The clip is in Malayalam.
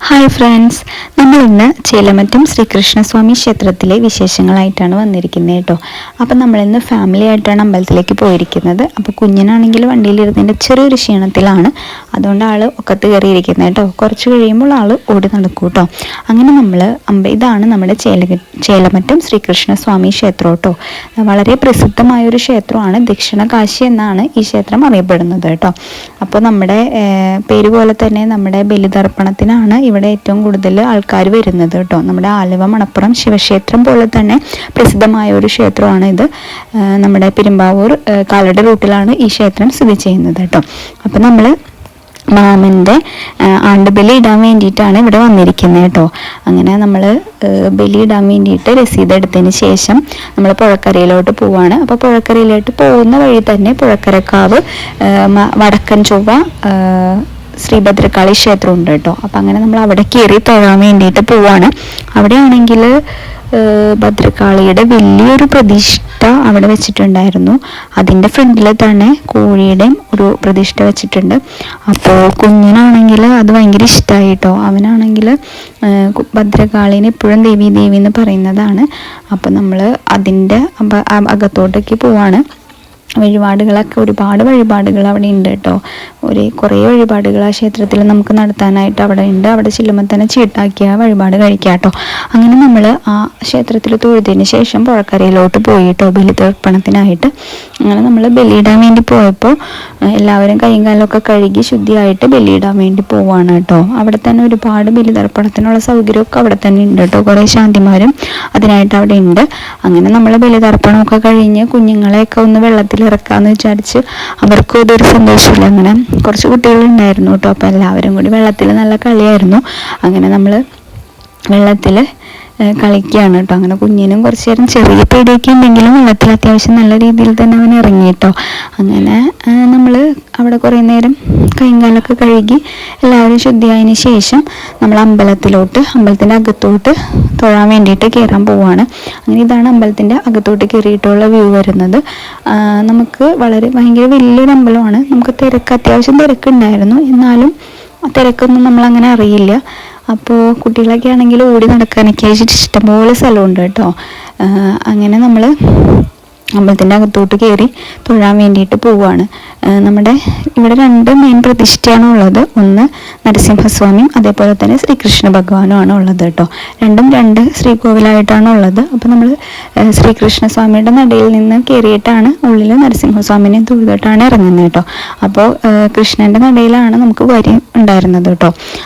ഹായ് ഫ്രണ്ട്സ്, നമ്മൾ ഇന്ന് ചേലമറ്റം ശ്രീകൃഷ്ണസ്വാമി ക്ഷേത്രത്തിലെ വിശേഷങ്ങളായിട്ടാണ് വന്നിരിക്കുന്നത് കേട്ടോ. അപ്പം നമ്മളിന്ന് ഫാമിലി ആയിട്ടാണ് അമ്പലത്തിലേക്ക് പോയിരിക്കുന്നത്. അപ്പോൾ കുഞ്ഞിനാണെങ്കിൽ വണ്ടിയിലിരുന്നതിൻ്റെ ചെറിയൊരു ക്ഷീണത്തിലാണ്, അതുകൊണ്ട് ആൾ ഒക്കത്ത് കയറിയിരിക്കുന്നത് കേട്ടോ. കുറച്ച് കഴിയുമ്പോൾ ആൾ ഓടി നടക്കും കേട്ടോ. അങ്ങനെ നമ്മൾ ഇതാണ് നമ്മുടെ ചേലമറ്റം ശ്രീകൃഷ്ണസ്വാമി ക്ഷേത്രം കേട്ടോ. വളരെ പ്രസിദ്ധമായൊരു ക്ഷേത്രമാണ്. ദക്ഷിണ കാശി എന്നാണ് ഈ ക്ഷേത്രം അറിയപ്പെടുന്നത് കേട്ടോ. അപ്പോൾ നമ്മുടെ പേര് പോലെ തന്നെ നമ്മുടെ ബലിതർപ്പണത്തിനാണ് ഇവിടെ ഏറ്റവും കൂടുതൽ ആൾക്കാർ വരുന്നത് കേട്ടോ. നമ്മുടെ ആലുവ മണപ്പുറം ശിവക്ഷേത്രം പോലെ തന്നെ പ്രസിദ്ധമായ ഒരു ക്ഷേത്രമാണ് ഇത്. നമ്മുടെ പെരുമ്പാവൂർ കാലടി റൂട്ടിലാണ് ഈ ക്ഷേത്രം സ്ഥിതി ചെയ്യുന്നത് കേട്ടോ. അപ്പം നമ്മൾ മാമൻ്റെ ആണ്ടുബലി ഇടാൻ വേണ്ടിയിട്ടാണ് ഇവിടെ വന്നിരിക്കുന്നത് കേട്ടോ. അങ്ങനെ നമ്മൾ ബലി ഇടാൻ വേണ്ടിയിട്ട് രസീത് എടുത്തതിന് ശേഷം നമ്മൾ പുഴക്കരയിലോട്ട് പോവാണ്. അപ്പോൾ പുഴക്കരയിലോട്ട് പോകുന്ന വഴി തന്നെ പുഴക്കരക്കാവ്, വടക്കൻ ചൊവ്വ ശ്രീഭദ്രകാളി ക്ഷേത്രം ഉണ്ട് കേട്ടോ. അപ്പം അങ്ങനെ നമ്മൾ അവിടെ കയറി തൊഴാൻ വേണ്ടിയിട്ട് പോവാണ്. അവിടെയാണെങ്കിൽ ഭദ്രകാളിയുടെ വലിയൊരു പ്രതിഷ്ഠ അവിടെ വെച്ചിട്ടുണ്ടായിരുന്നു. അതിൻ്റെ ഫ്രണ്ടിൽ തന്നെ കോഴിയുടെയും ഒരു പ്രതിഷ്ഠ വെച്ചിട്ടുണ്ട്. അപ്പോൾ കുഞ്ഞിനാണെങ്കിൽ അത് ഭയങ്കര ഇഷ്ടമായി കേട്ടോ. അവനാണെങ്കിൽ ഭദ്രകാളീനെ എപ്പോഴും ദേവി ദേവി എന്ന് പറയുന്നതാണ്. അപ്പോൾ നമ്മൾ അതിൻ്റെ അകത്തോട്ടേക്ക് പോവാണ്. വഴിപാടുകളൊക്കെ ഒരുപാട് വഴിപാടുകൾ അവിടെ ഉണ്ട് കേട്ടോ. കുറേ വഴിപാടുകൾ ആ ക്ഷേത്രത്തിൽ നമുക്ക് നടത്താനായിട്ട് അവിടെ ഉണ്ട്. അവിടെ ചെല്ലുമ്പോൾ തന്നെ ചീട്ടാക്കിയ വഴിപാട് കഴിക്കാം കേട്ടോ. അങ്ങനെ നമ്മൾ ആ ക്ഷേത്രത്തിൽ തൊഴുതിന് ശേഷം പുഴക്കരയിലോട്ട് പോയി കേട്ടോ, ബലിതർപ്പണത്തിനായിട്ട്. അങ്ങനെ നമ്മൾ ബലിയിടാൻ വേണ്ടി പോയപ്പോൾ എല്ലാവരും കൈയും കാലമൊക്കെ കഴുകി ശുദ്ധിയായിട്ട് ബലിയിടാൻ വേണ്ടി പോവാണ് കേട്ടോ. അവിടെ തന്നെ ഒരുപാട് ബലിതർപ്പണത്തിനുള്ള സൗകര്യമൊക്കെ അവിടെ തന്നെ ഉണ്ട് കേട്ടോ. കുറേ ശാന്തിമാരും അതിനായിട്ട് അവിടെ ഉണ്ട്. അങ്ങനെ നമ്മൾ ബലിതർപ്പണമൊക്കെ കഴിഞ്ഞ് കുഞ്ഞുങ്ങളെയൊക്കെ ഒന്ന് വെള്ളത്തിൽ ഇറക്കാമെന്ന് വിചാരിച്ച് അവർക്കും ഇതൊരു സന്തോഷമില്ല. അങ്ങനെ കുറച്ച് കുട്ടികളുണ്ടായിരുന്നു കേട്ടോ. അപ്പോൾ എല്ലാവരും കൂടി വെള്ളത്തിൽ നല്ല കളിയായിരുന്നു. അങ്ങനെ നമ്മൾ വെള്ളത്തിൽ കളിക്കുകയാണ് കേട്ടോ. അങ്ങനെ കുഞ്ഞിനും കുറച്ച് നേരം ചെറിയ പേടിയൊക്കെ ഉണ്ടെങ്കിലും വെള്ളത്തിൽ അത്യാവശ്യം നല്ല രീതിയിൽ തന്നെ അവൻ ഇറങ്ങി കേട്ടോ. അങ്ങനെ നമ്മൾ അവിടെ കുറേ നേരം കൈകാലൊക്കെ കഴുകി എല്ലാവരും ശുദ്ധിയായതിന് ശേഷം നമ്മൾ അമ്പലത്തിൻ്റെ അകത്തോട്ട് തൊഴാൻ വേണ്ടിയിട്ട് കയറാൻ പോവുകയാണ്. അങ്ങനെ ഇതാണ് അമ്പലത്തിൻ്റെ അകത്തോട്ട് കയറിയിട്ടുള്ള വ്യൂ വരുന്നത്. നമുക്ക് ഭയങ്കര വലിയൊരു അമ്പലമാണ്. നമുക്ക് അത്യാവശ്യം തിരക്കുണ്ടായിരുന്നു, എന്നാലും തിരക്കൊന്നും നമ്മളങ്ങനെ അറിയില്ല. അപ്പോൾ കുട്ടികളൊക്കെ ആണെങ്കിൽ ഓടി നടക്കാനൊക്കെ ആയിട്ട് ഇഷ്ടംപോലെ സ്ഥലമുണ്ട് കേട്ടോ. അങ്ങനെ നമ്മൾ അമ്പലത്തിൻ്റെ അകത്തോട്ട് കയറി തൊഴാൻ വേണ്ടിയിട്ട് പോവുകയാണ്. നമ്മുടെ ഇവിടെ 2 മെയിൻ പ്രതിഷ്ഠയാണ് ഉള്ളത്. ഒന്ന് നരസിംഹസ്വാമിയും അതേപോലെ തന്നെ ശ്രീകൃഷ്ണ ഭഗവാനുമാണ് ഉള്ളത് കേട്ടോ. രണ്ടും 2 ശ്രീകോവിലായിട്ടാണ് ഉള്ളത്. അപ്പോൾ നമ്മൾ ശ്രീകൃഷ്ണസ്വാമിയുടെ നടയിൽ നിന്ന് കയറിയിട്ടാണ് ഉള്ളിൽ നരസിംഹസ്വാമിനെ തൊഴുതിട്ടാണ് ഇറങ്ങുന്നത് കേട്ടോ. അപ്പോൾ കൃഷ്ണൻ്റെ നടയിലാണ് നമുക്ക് വരി ഉണ്ടായിരുന്നത് കേട്ടോ.